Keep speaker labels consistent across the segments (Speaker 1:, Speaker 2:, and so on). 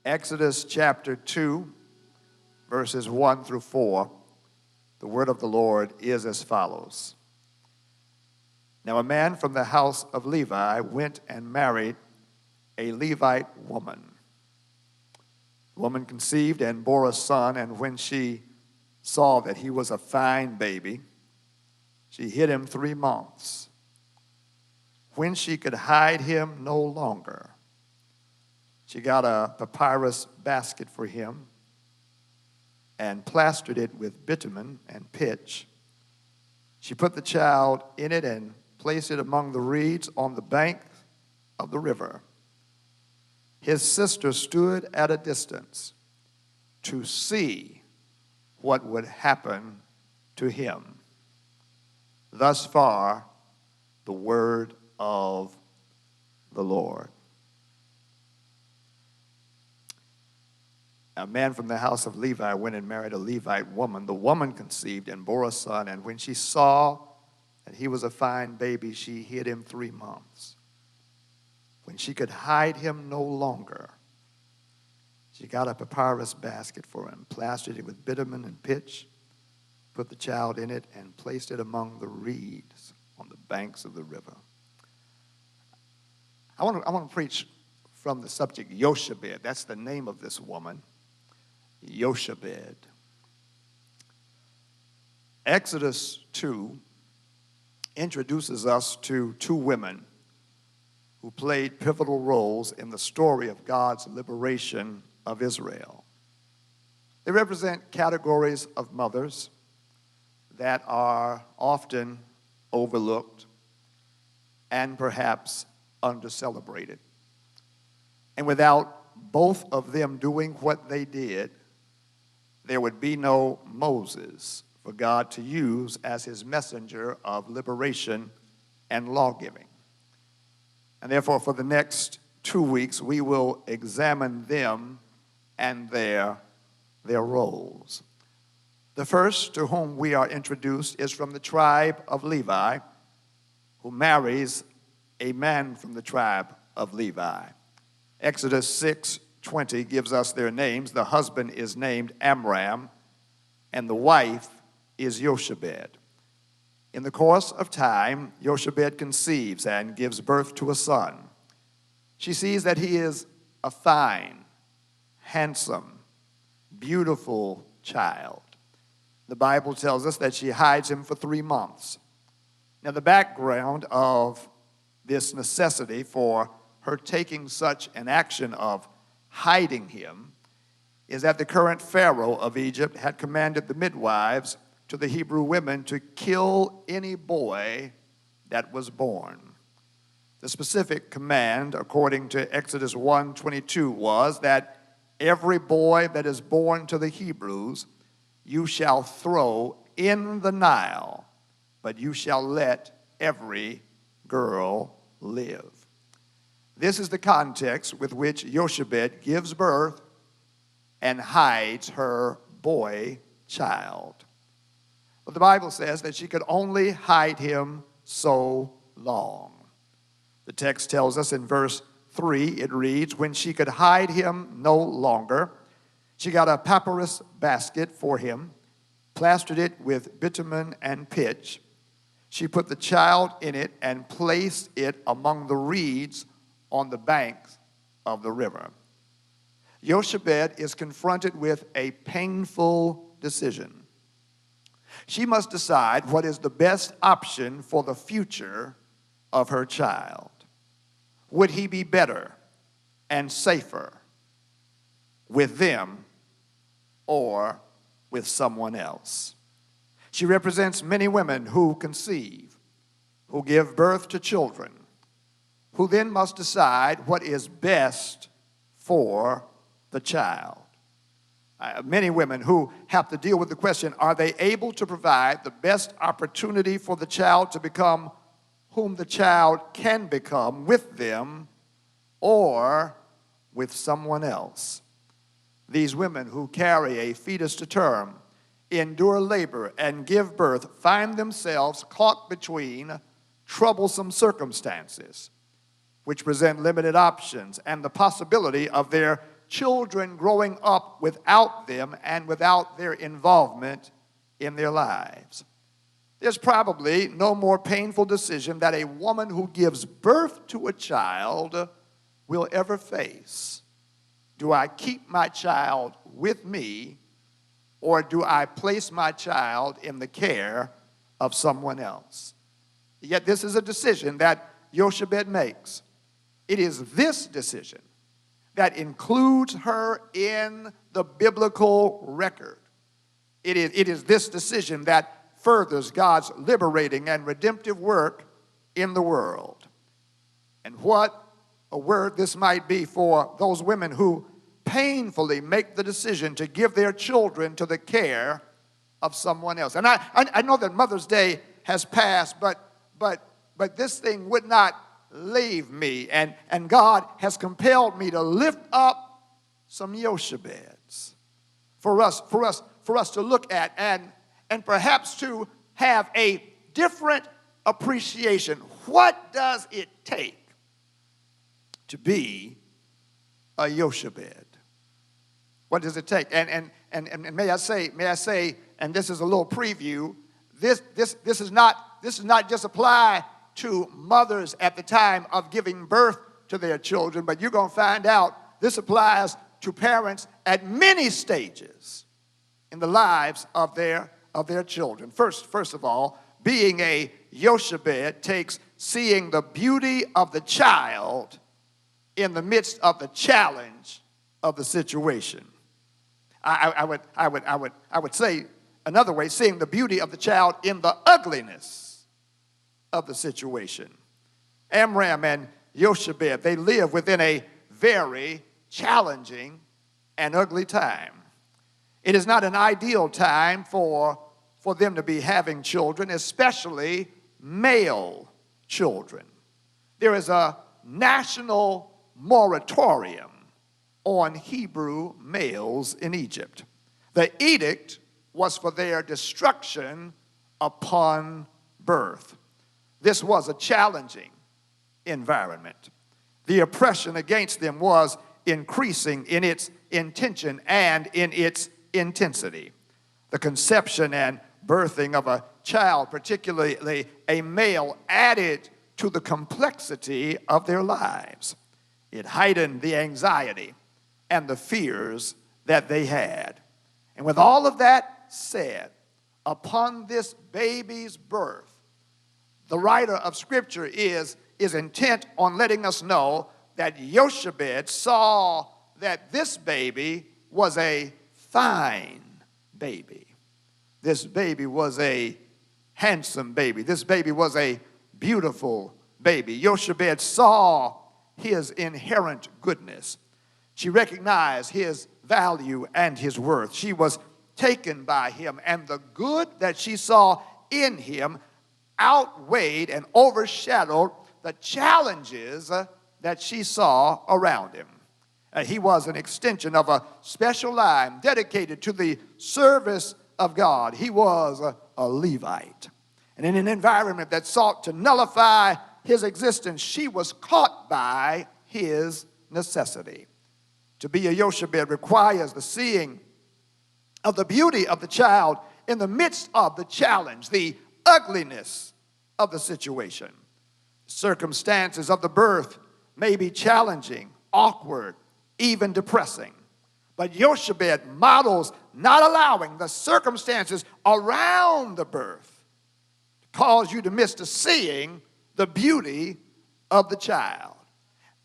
Speaker 1: Exodus chapter 2, verses 1 through 4, the word of the Lord is as follows. Now a man from the house of Levi went and married a Levite woman. The woman conceived and bore a son, and when she saw that he was a fine baby, she hid him 3 months. When she could hide him no longer, she got a papyrus basket for him and plastered it with bitumen and pitch. She put the child in it and placed it among the reeds on the bank of the river. His sister stood at a distance to see what would happen to him. Thus far, the word of the Lord. A man from the house of Levi went and married a Levite woman. The woman conceived and bore a son, and when she saw that he was a fine baby, she hid him 3 months. When she could hide him no longer, she got a papyrus basket for him, plastered it with bitumen and pitch, put the child in it, and placed it among the reeds on the banks of the river. I want to preach from the subject Jochebed. That's the name of this woman, Jochebed. Exodus 2 introduces us to 2 women who played pivotal roles in the story of God's liberation of Israel. They represent categories of mothers that are often overlooked and perhaps under-celebrated. And without both of them doing what they did, there would be no Moses for God to use as his messenger of liberation and lawgiving. And therefore, for the next 2 weeks, we will examine them and their roles. The first to whom we are introduced is from the tribe of Levi, who marries a man from the tribe of Levi. Exodus 6:20 gives us their names. The husband is named Amram, and the wife is Jochebed. In the course of time, Jochebed conceives and gives birth to a son. She sees that he is a fine, handsome, beautiful child. The Bible tells us that she hides him for 3 months. Now, the background of this necessity for her taking such an action of hiding him is that the current Pharaoh of Egypt had commanded the midwives to the Hebrew women to kill any boy that was born. The specific command, according to Exodus 1:22, was that every boy that is born to the Hebrews you shall throw in the Nile, but you shall let every girl live. This is the context with which Jochebed gives birth and hides her boy child. But the Bible says that she could only hide him so long. The text tells us in verse 3, it reads, when she could hide him no longer, she got a papyrus basket for him, plastered it with bitumen and pitch. She put the child in it and placed it among the reeds on the banks of the river. Jochebed is confronted with a painful decision. She must decide what is the best option for the future of her child. Would he be better and safer with them or with someone else? She represents many women who conceive, who give birth to children, who then must decide what is best for the child. Many women who have to deal with the question, are they able to provide the best opportunity for the child to become whom the child can become with them or with someone else? These women who carry a fetus to term, endure labor, and give birth find themselves caught between troublesome circumstances, which present limited options and the possibility of their children growing up without them and without their involvement in their lives. There's probably no more painful decision that a woman who gives birth to a child will ever face. Do I keep my child with me, or do I place my child in the care of someone else? Yet this is a decision that Jochebed makes. It is this decision that includes her in the biblical record. It is this decision that furthers God's liberating and redemptive work in the world. And what a word this might be for those women who painfully make the decision to give their children to the care of someone else. And I know that Mother's Day has passed, but this thing would not leave me. And God has compelled me to lift up some Jochebeds for us to look at and perhaps to have a different appreciation. What does it take to be a Jochebed? What does it take? And may I say, and this is a little preview, this is not just apply to mothers at the time of giving birth to their children, but you're going to find out this applies to parents at many stages in the lives of their children. First of all, being a Jochebed takes seeing the beauty of the child in the midst of the challenge of the situation. I would say another way, seeing the beauty of the child in the ugliness of the situation. Amram and Jochebed, they live within a very challenging and ugly time. It is not an ideal time for them to be having children, especially male children. There is a national moratorium on Hebrew males in Egypt. The edict was for their destruction upon birth. This was a challenging environment. The oppression against them was increasing in its intention and in its intensity. The conception and birthing of a child, particularly a male, added to the complexity of their lives. It heightened the anxiety and the fears that they had. And with all of that said, upon this baby's birth, the writer of Scripture is intent on letting us know that Jochebed saw that this baby was a fine baby. This baby was a handsome baby. This baby was a beautiful baby. Jochebed saw his inherent goodness. She recognized his value and his worth. She was taken by him, and the good that she saw in him outweighed and overshadowed the challenges that she saw around him. He was an extension of a special line dedicated to the service of God. He was a Levite. And in an environment that sought to nullify his existence, she was caught by his necessity. To be a Jochebed requires the seeing of the beauty of the child in the midst of the challenge, the ugliness of the situation. Circumstances of the birth may be challenging, awkward, even depressing. But Jochebed models not allowing the circumstances around the birth to cause you to miss the seeing the beauty of the child.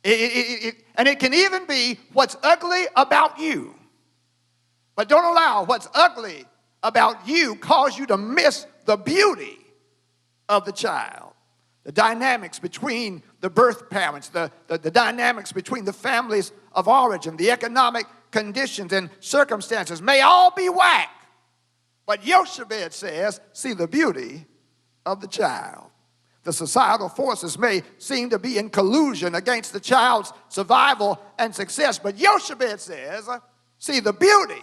Speaker 1: And it can even be what's ugly about you. But don't allow what's ugly about you cause you to miss the beauty of the child. The dynamics between the birth parents, the dynamics between the families of origin, the economic conditions and circumstances may all be whack. But Jochebed says, see the beauty of the child. The societal forces may seem to be in collusion against the child's survival and success, but Jochebed says, see the beauty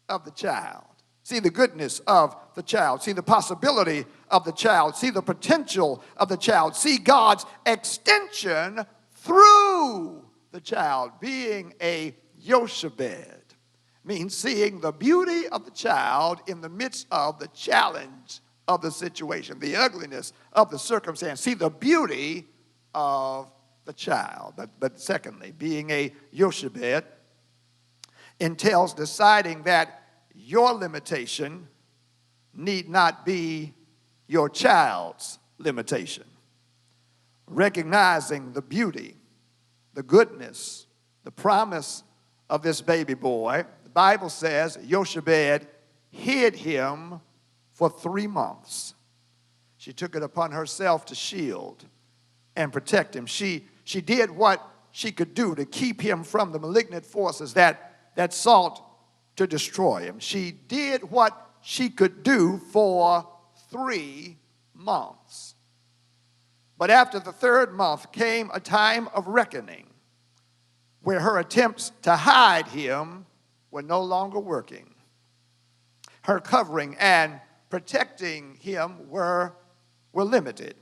Speaker 1: of the child. See the goodness of the child. See the possibility of the child. See the potential of the child. See God's extension through the child. Being a Jochebed means seeing the beauty of the child in the midst of the challenge of the situation, the ugliness of the circumstance. See the beauty of the child. But secondly, being a Jochebed entails deciding that your limitation need not be your child's limitation. Recognizing the beauty, the goodness, the promise of this baby boy, the Bible says Jochebed hid him for 3 months. She took it upon herself to shield and protect him. She did what she could do to keep him from the malignant forces that sought to destroy him. She did what she could do for 3 months. But after the 3rd month came a time of reckoning where her attempts to hide him were no longer working. Her covering and protecting him were limited.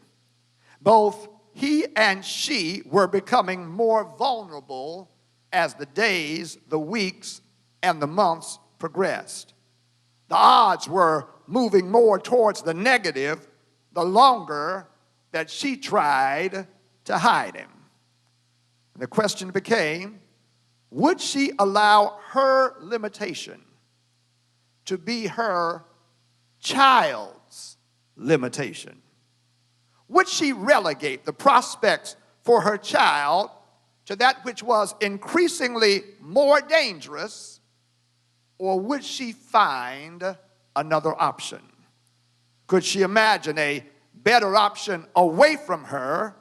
Speaker 1: Both he and she were becoming more vulnerable as the days, the weeks, and the months progressed. The odds were moving more towards the negative the longer that she tried to hide him. And the question became, would she allow her limitation to be her child's limitation? Would she relegate the prospects for her child to that which was increasingly more dangerous, or would she find another option? Could she imagine a better option away from her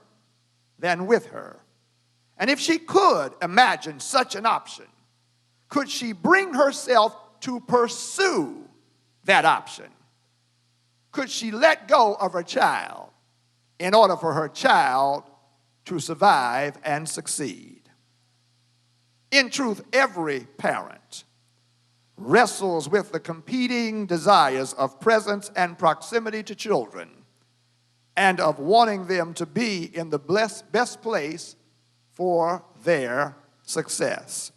Speaker 1: than with her? And if she could imagine such an option, could she bring herself to pursue that option? Could she let go of her child in order for her child to survive and succeed? In truth, every parent wrestles with the competing desires of presence and proximity to children and of wanting them to be in the best place for their success.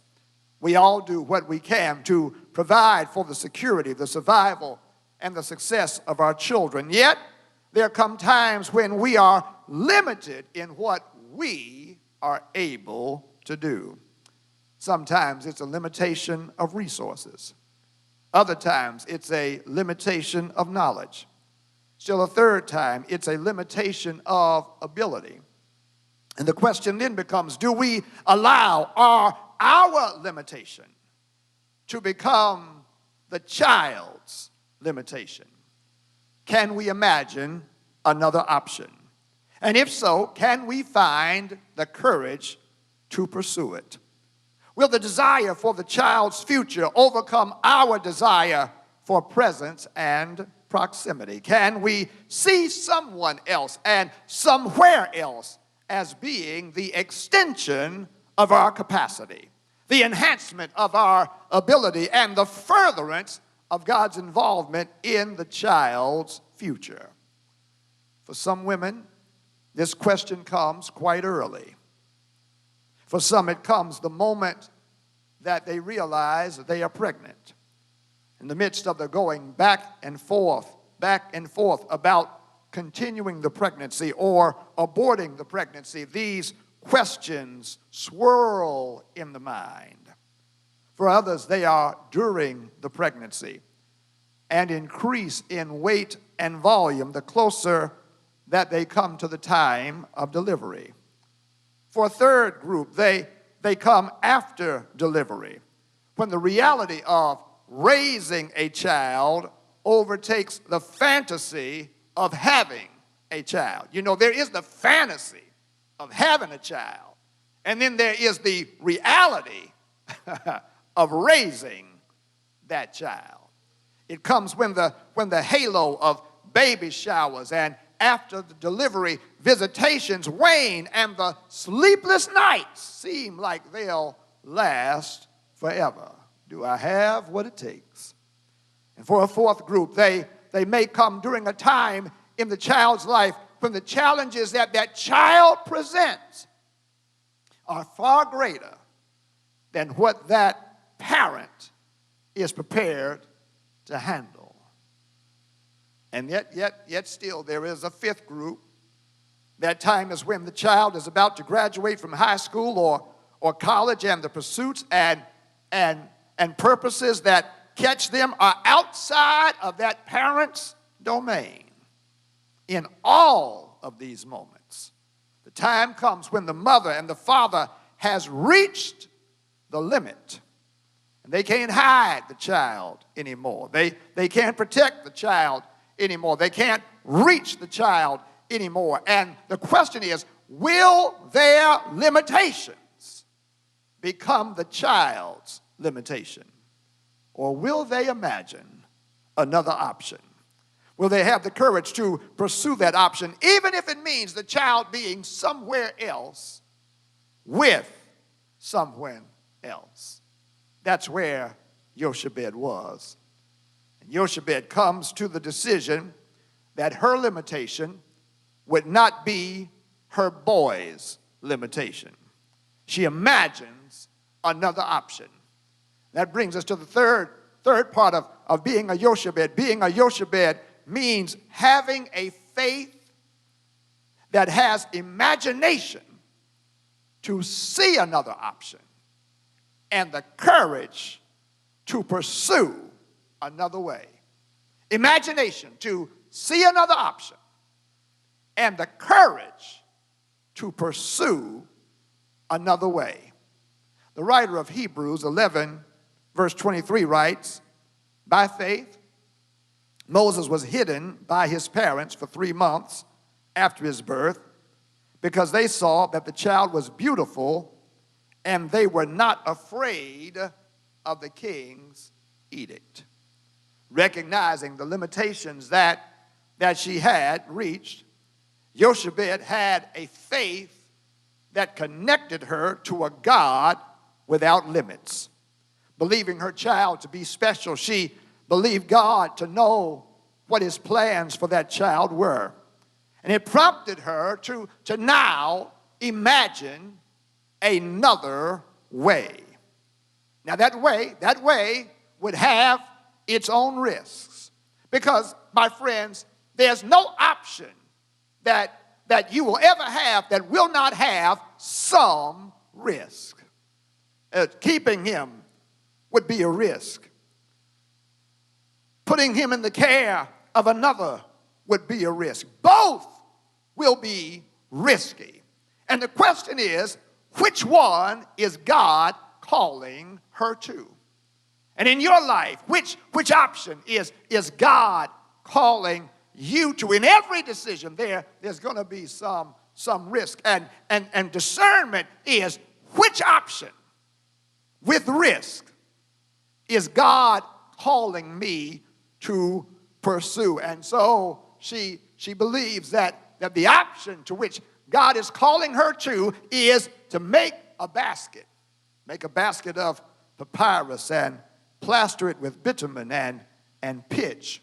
Speaker 1: We all do what we can to provide for the security, the survival, and the success of our children. Yet, there come times when we are limited in what we are able to do. Sometimes it's a limitation of resources. Other times it's a limitation of knowledge. Still a third time, it's a limitation of ability. And the question then becomes, do we allow our limitation to become the child's limitation? Can we imagine another option? And if so, can we find the courage to pursue it? Will the desire for the child's future overcome our desire for presence and proximity? Can we see someone else and somewhere else as being the extension of our capacity, the enhancement of our ability, and the furtherance of God's involvement in the child's future? For some women, this question comes quite early. For some, it comes the moment that they realize that they are pregnant. In the midst of the going back and forth about continuing the pregnancy or aborting the pregnancy, these questions swirl in the mind. For others, they are during the pregnancy and increase in weight and volume the closer that they come to the time of delivery. For a third group, they come after delivery, when the reality of raising a child overtakes the fantasy of having a child. You know, there is the fantasy of having a child, and then there is the reality of raising that child. It comes when the halo of baby showers and after the delivery visitations wane and the sleepless nights seem like they'll last forever. Do I have what it takes? And for a fourth group, they may come during a time in the child's life when the challenges that child presents are far greater than what that parent is prepared to handle. And yet still there is a fifth group. That time is when the child is about to graduate from high school or college, and the pursuits and purposes that catch them are outside of that parent's domain. In all of these moments, the time comes when the mother and the father has reached the limit. And they can't hide the child anymore. They can't protect the child anymore. They can't reach the child anymore. And the question is, will their limitations become the child's limitation? Or will they imagine another option? Will they have the courage to pursue that option, even if it means the child being somewhere else with someone else? That's where Jochebed was. And Jochebed comes to the decision that her limitation would not be her boy's limitation. She imagines another option. That brings us to the third part of being a Jochebed. Being a Jochebed means having a faith that has imagination to see another option and the courage to pursue another way. Imagination to see another option and the courage to pursue another way. The writer of Hebrews 11, verse 23 writes, "By faith, Moses was hidden by his parents for 3 months after his birth because they saw that the child was beautiful and they were not afraid of the king's edict." Recognizing the limitations that she had reached, Jochebed had a faith that connected her to a God without limits. Believing her child to be special, she believed God to know what his plans for that child were. And it prompted her to now imagine another way. Now that way would have its own risks. Because, my friends, there's no option that you will ever have that will not have some risk. Keeping him would be a risk. Putting him in the care of another would be a risk. Both will be risky. And the question is, which one is God calling her to? And in your life, which option is God calling you to? In every decision there's going to be some risk. And discernment is, which option with risk is God calling me to pursue? And so she believes that the option to which God is calling her to is to make a basket. Make a basket of papyrus and plaster it with bitumen and pitch.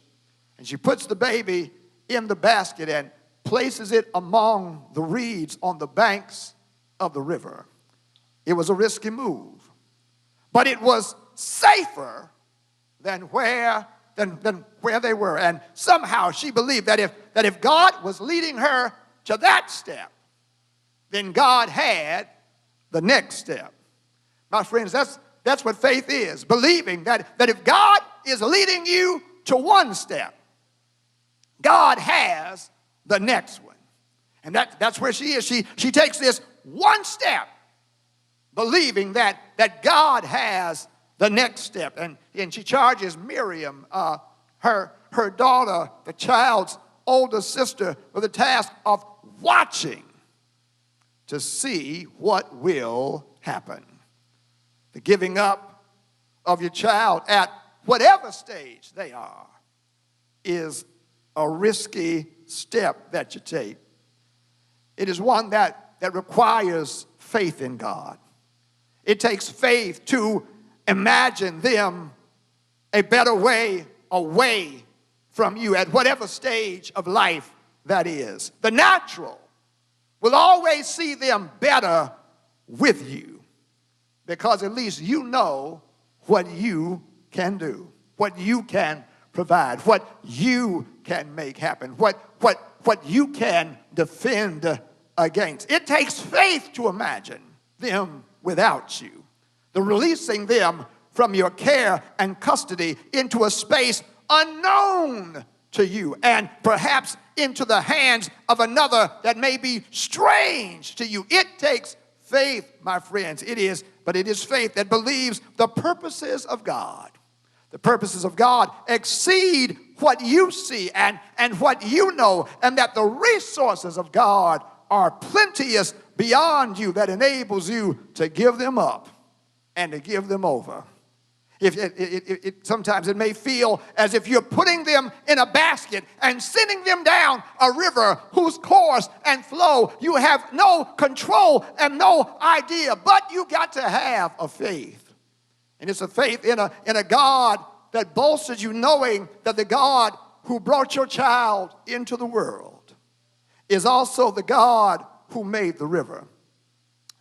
Speaker 1: And she puts the baby in the basket and places it among the reeds on the banks of the river. It was a risky move, but it was safer than where they were. And somehow she believed that if God was leading her to that step, then God had the next step. My friends, that's what faith is. Believing that if God is leading you to one step, God has the next one. And that's where she is. She takes this one step, believing that God has the next step. And she charges Miriam, her daughter, the child's older sister, with the task of watching to see what will happen. The giving up of your child at whatever stage they are is a risky step that you take. It is one that requires faith in God. It takes faith to imagine them a better way away from you at whatever stage of life that is. The natural will always see them better with you. because at least you know what you can do, what you can provide, what you can make happen, what you can defend against. It takes faith to imagine them without you, the releasing them from your care and custody into a space unknown to you, and perhaps into the hands of another that may be strange to you. It takes faith, my friends. It is faith that believes the purposes of God. The purposes of God exceed what you see and what you know, and that the resources of God are plenteous beyond you, that enables you to give them up and to give them over. Sometimes it may feel as if you're putting them in a basket and sending them down a river whose course and flow you have no control and no idea, but you got to have a faith. And it's a faith in a God that bolsters you, knowing that the God who brought your child into the world is also the God who made the river.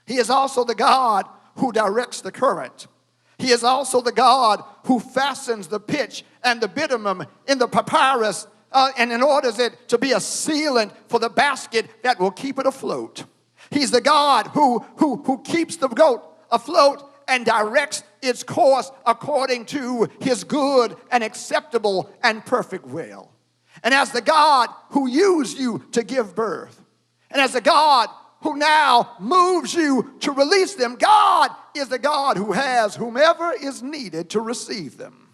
Speaker 1: He is also the God who directs the current. He is also the God who fastens the pitch and the bitumen in the papyrus and in orders it to be a sealant for the basket that will keep it afloat. He's the God who keeps the boat afloat and directs its course according to his good and acceptable and perfect will. And as the God who used you to give birth, and as the God who now moves you to release them, God is the God who has whomever is needed to receive them.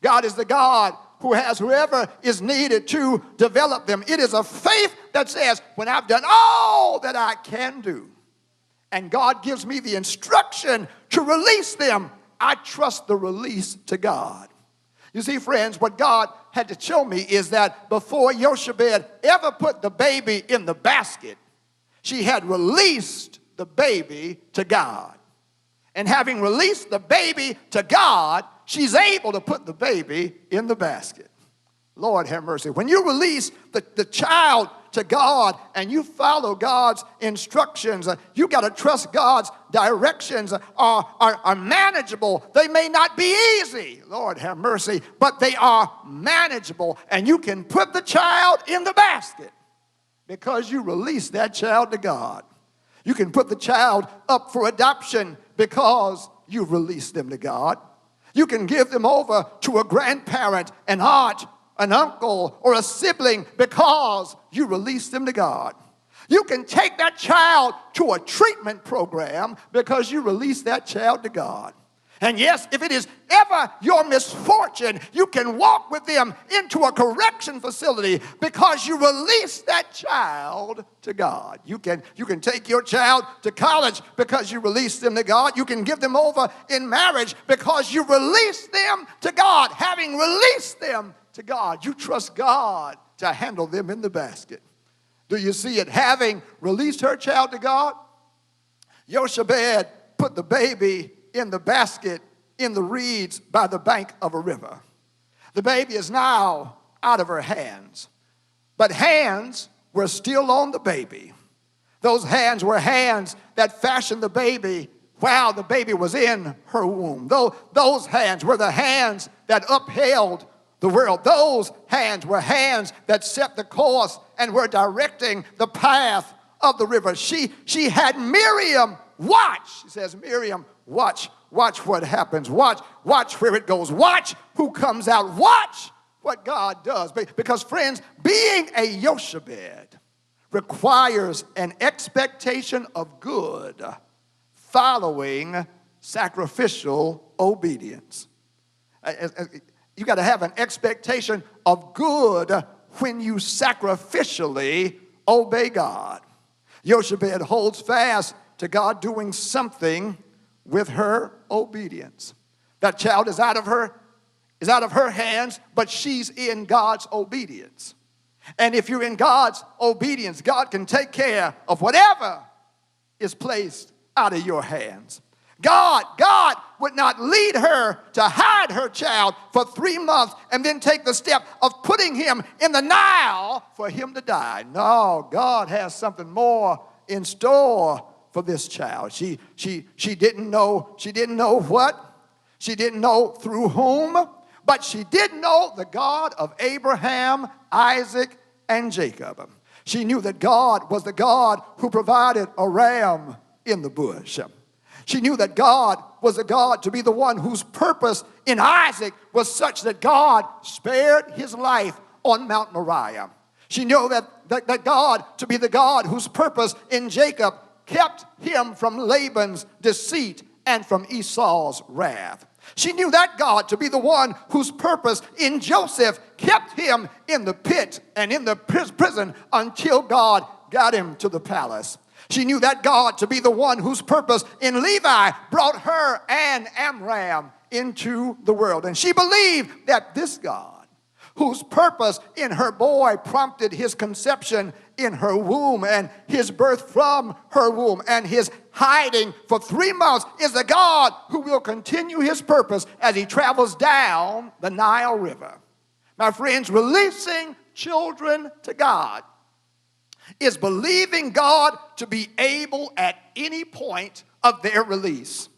Speaker 1: God is the God who has whoever is needed to develop them. It is a faith that says, when I've done all that I can do, and God gives me the instruction to release them, I trust the release to God. You see, friends, what God had to show me is that before Jochebed ever put the baby in the basket, she had released the baby to God. And having released the baby to God, she's able to put the baby in the basket. Lord have mercy. When you release the child to God and you follow God's instructions, you got to trust God's directions are manageable. They may not be easy, Lord have mercy, but they are manageable. And you can put the child in the basket because you release that child to God. You can put the child up for adoption because you release them to God. You can give them over to a grandparent, an aunt, an uncle, or a sibling because you release them to God. You can take that child to a treatment program because you release that child to God. And yes, if it is ever your misfortune, you can walk with them into a correction facility because you release that child to God. You can take your child to college because you release them to God. You can give them over in marriage because you release them to God. Having released them to God, you trust God to handle them in the basket. Do you see it? Having released her child to God, Jochebed put the baby in the basket in the reeds by the bank of a river. The baby is now out of her hands, but hands were still on the baby. Those hands were hands that fashioned the baby while the baby was in her womb. Those hands were the hands that upheld the world. Those hands were hands that set the course and were directing the path of the river. She had Miriam watch. She says, Miriam, watch what happens. Watch where it goes. Watch who comes out. Watch what God does. Because, friends, being a Jochebed requires an expectation of good following sacrificial obedience. You got to have an expectation of good when you sacrificially obey God. Jochebed holds fast to God doing something with her obedience. That child is out of her hands, but she's in God's obedience. And if you're in God's obedience, God can take care of whatever is placed out of your hands. God would not lead her to hide her child for 3 months and then take the step of putting him in the Nile for him to die. No, God has something more in store for this child. She didn't know what, she didn't know through whom, but she did know the God of Abraham, Isaac, and Jacob. She knew that God was the God who provided a ram in the bush. She knew that God was the God to be the one whose purpose in Isaac was such that God spared his life on Mount Moriah. She knew that God to be the God whose purpose in Jacob kept him from Laban's deceit and from Esau's wrath. She knew that God to be the one whose purpose in Joseph kept him in the pit and in the prison until God got him to the palace. She knew that God to be the one whose purpose in Levi brought her and Amram into the world. And she believed that this God, whose purpose in her boy prompted his conception in her womb and his birth from her womb and his hiding for 3 months, is the God who will continue his purpose as he travels down the Nile River. My friends, releasing children to God is believing God to be able at any point of their release.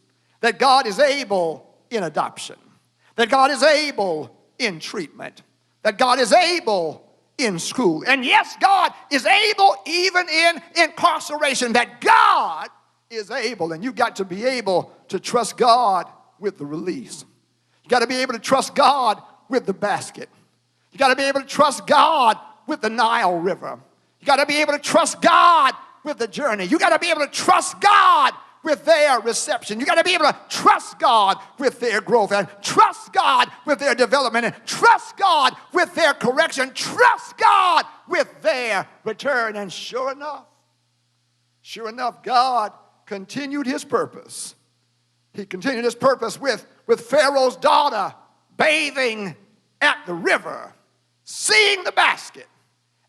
Speaker 1: That God is able in adoption. That God is able in treatment. That God is able in school. And yes, God is able even in incarceration. That God is able. And you've got to be able to trust God with the release. You got to be able to trust God with the basket. You got to be able to trust God with the Nile River. You got to be able to trust God with the journey. You got to be able to trust God with their reception. You got to be able to trust God with their growth and trust God with their development and trust God with their correction. Trust God with their return. And sure enough, God continued his purpose. He continued his purpose with Pharaoh's daughter bathing at the river, seeing the basket,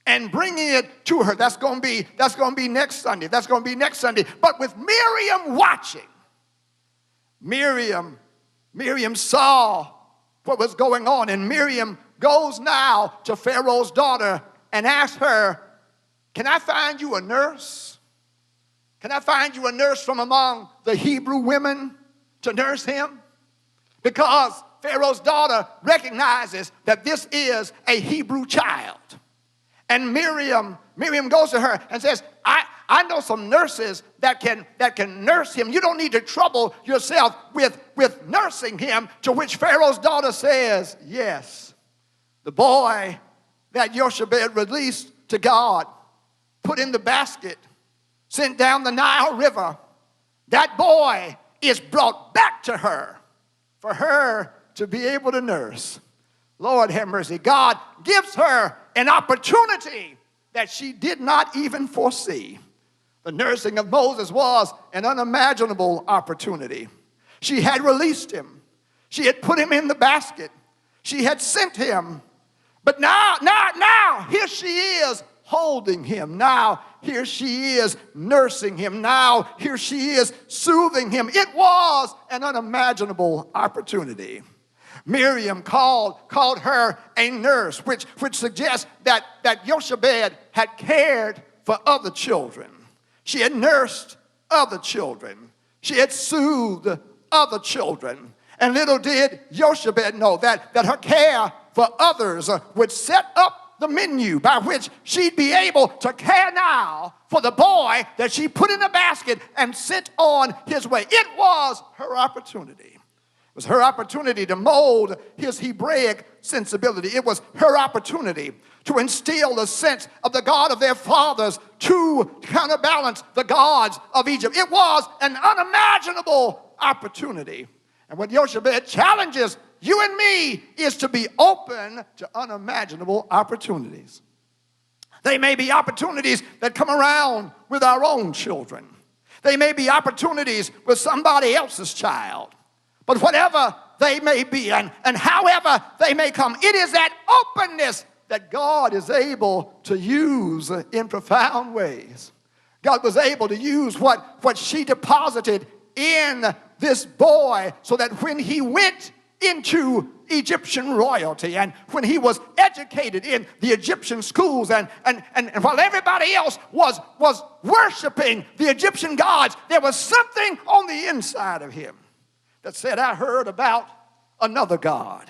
Speaker 1: and bringing it to her. That's going to be next Sunday. That's going to be next Sunday. But with Miriam watching, Miriam saw what was going on. And Miriam goes now to Pharaoh's daughter and asks her, can I find you a nurse? Can I find you a nurse from among the Hebrew women to nurse him? Because Pharaoh's daughter recognizes that this is a Hebrew child. And Miriam goes to her and says, I know some nurses that can nurse him. You don't need to trouble yourself with nursing him. To which Pharaoh's daughter says, yes. The boy that Jochebed released to God, put in the basket, sent down the Nile River, that boy is brought back to her for her to be able to nurse. Lord have mercy. God gives her an opportunity that she did not even foresee. The nursing of Moses was an unimaginable opportunity. She had released him. She had put him in the basket. She had sent him. But now, here she is holding him. Now, here she is nursing him. Now, here she is soothing him. It was an unimaginable opportunity. Miriam called her a nurse, which suggests that Jochebed had cared for other children. She had nursed other children. She had soothed other children. And little did Jochebed know that her care for others would set up the menu by which she'd be able to care now for the boy that she put in a basket and sent on his way. It was her opportunity. It was her opportunity to mold his Hebraic sensibility. It was her opportunity to instill the sense of the God of their fathers to counterbalance the gods of Egypt. It was an unimaginable opportunity. And what Jochebed challenges you and me is to be open to unimaginable opportunities. They may be opportunities that come around with our own children. They may be opportunities with somebody else's child. But whatever they may be and however they may come, it is that openness that God is able to use in profound ways. God was able to use what she deposited in this boy so that when he went into Egyptian royalty, and when he was educated in the Egyptian schools, and while everybody else was worshiping the Egyptian gods, there was something on the inside of him that said, I heard about another God.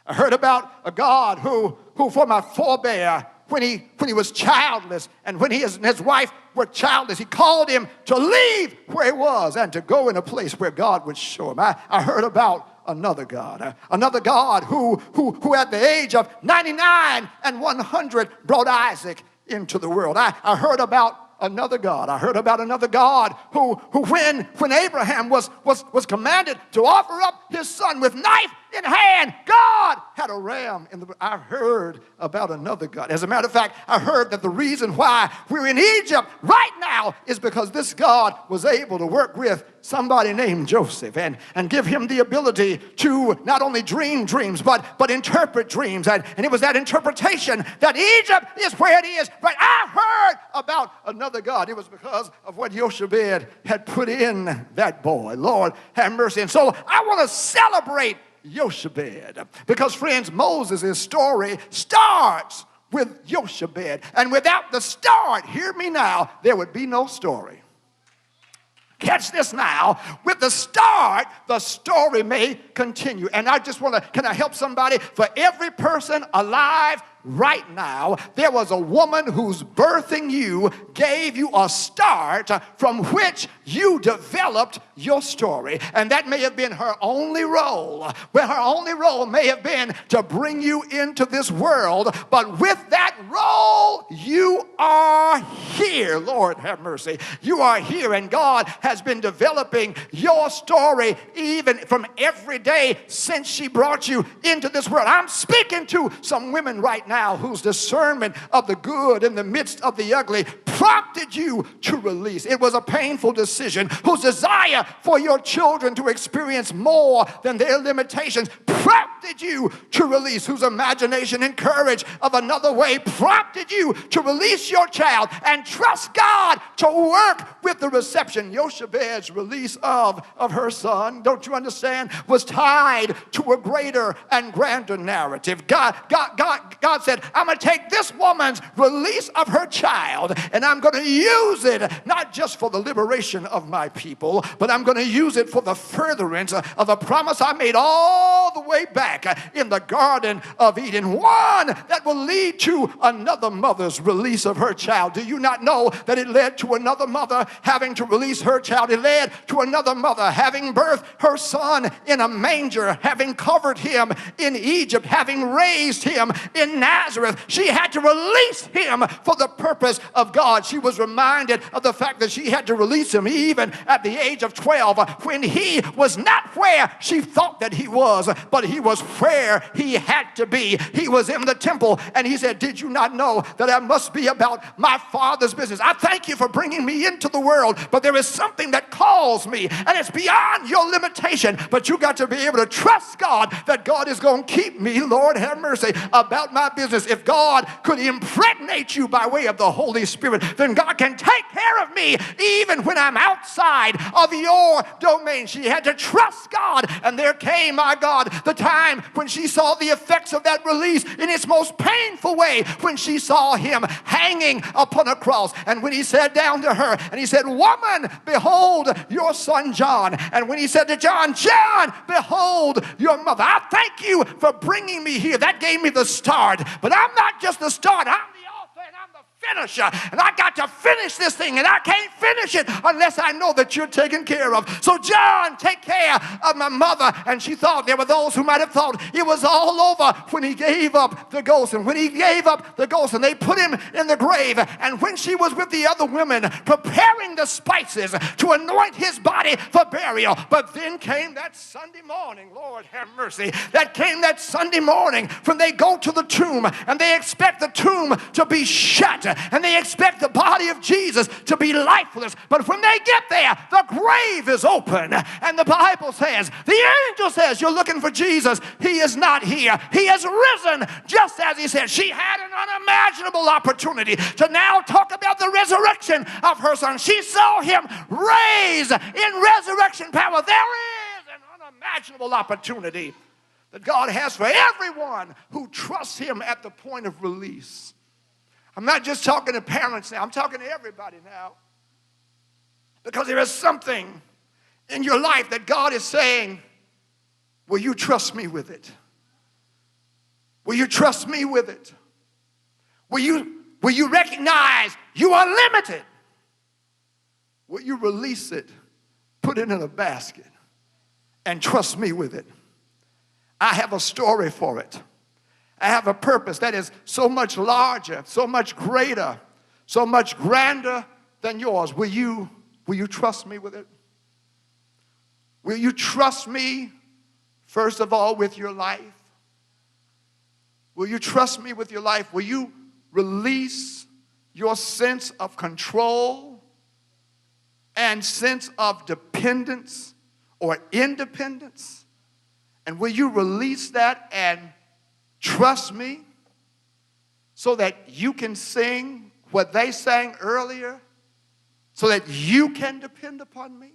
Speaker 1: I heard about a God who for my forebear, when he was childless and when he and his wife were childless, he called him to leave where he was and to go in a place where God would show him. I heard about another God who at the age of 99 and 100 brought Isaac into the world. I heard about another God. I heard about another God who when Abraham was commanded to offer up his son with knife in hand, God had a ram in the. I heard about another God. As a matter of fact, I heard that the reason why we're in Egypt right now is because this God was able to work with somebody named Joseph and give him the ability to not only dream dreams but interpret dreams. And it was that interpretation that Egypt is where it is. But I heard about another God. It was because of what Jochebed had put in that boy. Lord, have mercy. And so I want to celebrate Jochebed, because friends, Moses' story starts with Jochebed, and without the start, hear me now, there would be no story. Catch this now. With the start, the story may continue. And I just want to, can I help somebody? For every person alive right now, there was a woman whose birthing you gave you a start from which you developed your story. And that may have been her only role. Well, her only role may have been to bring you into this world. But with that role, you are here. Lord have mercy. You are here, and God has been developing your story even from every day since she brought you into this world. I'm speaking to some women right now whose discernment of the good in the midst of the ugly prompted you to release. It was a painful decision. Whose desire for your children to experience more than their limitations prompted you to release. Whose imagination and courage of another way prompted you to release your child and trust God to work with the reception. Jochebed's release of her son, don't you understand, was tied to a greater and grander narrative. God said, I'm going to take this woman's release of her child and I'm going to use it not just for the liberation of my people, but I'm going to use it for the furtherance of a promise I made all the way back in the Garden of Eden. One that will lead to another mother's release of her child. Do you not know that it led to another mother having to release her child? It led to another mother having birthed her son in a manger, having covered him in Egypt, having raised him in Nazareth. She had to release him for the purpose of God. She was reminded of the fact that she had to release him even at the age of 12 when he was not where she thought that he was, but he was where he had to be. He was in the temple, and he said, did you not know that I must be about my Father's business? I thank you for bringing me into the world, but there is something that calls me, and it's beyond your limitation, but you got to be able to trust God that God is going to keep me, Lord have mercy, about my business. If God could impregnate you by way of the Holy Spirit, then God can take care of me even when I'm outside of your domain. She had to trust God, and there came, my God, the time when she saw the effects of that release in its most painful way, when she saw him hanging upon a cross, and when he said down to her, and he said, woman, behold your son John. And when he said to John, John, behold your mother. I thank you for bringing me here. That gave me the start, but I'm not just the start. I'm the author and I'm the finisher, and I got to finish this thing, and I can't finish it unless I know that you're taken care of. So John, take care of my mother. And she thought, there were those who might have thought it was all over when he gave up the ghost, and when he gave up the ghost and they put him in the grave, and when she was with the other women preparing the spices to anoint his body for burial. But then came that Sunday morning, Lord have mercy, that came that Sunday morning when they go to the tomb and they expect the tomb to be shut, and they expect the body of Jesus to be lifeless. But when they get there, the grave is open, and the Bible says, the angel says, you're looking for Jesus. He is not here. He has risen, just as he said. She had an unimaginable opportunity to now talk about the resurrection of her son. She saw him raised in resurrection power. There is an unimaginable opportunity that God has for everyone who trusts him at the point of release. I'm not just talking to parents now. I'm talking to everybody now. Because there is something in your life that God is saying, will you trust me with it? Will you trust me with it? Will you recognize you are limited? Will you release it, put it in a basket, and trust me with it? I have a story for it. I have a purpose that is so much larger, so much greater, so much grander than yours. Will you trust me with it? Will you trust me, first of all, with your life? Will you trust me with your life? Will you release your sense of control and sense of dependence or independence? And will you release that and trust me so that you can sing what they sang earlier, so that you can depend upon me?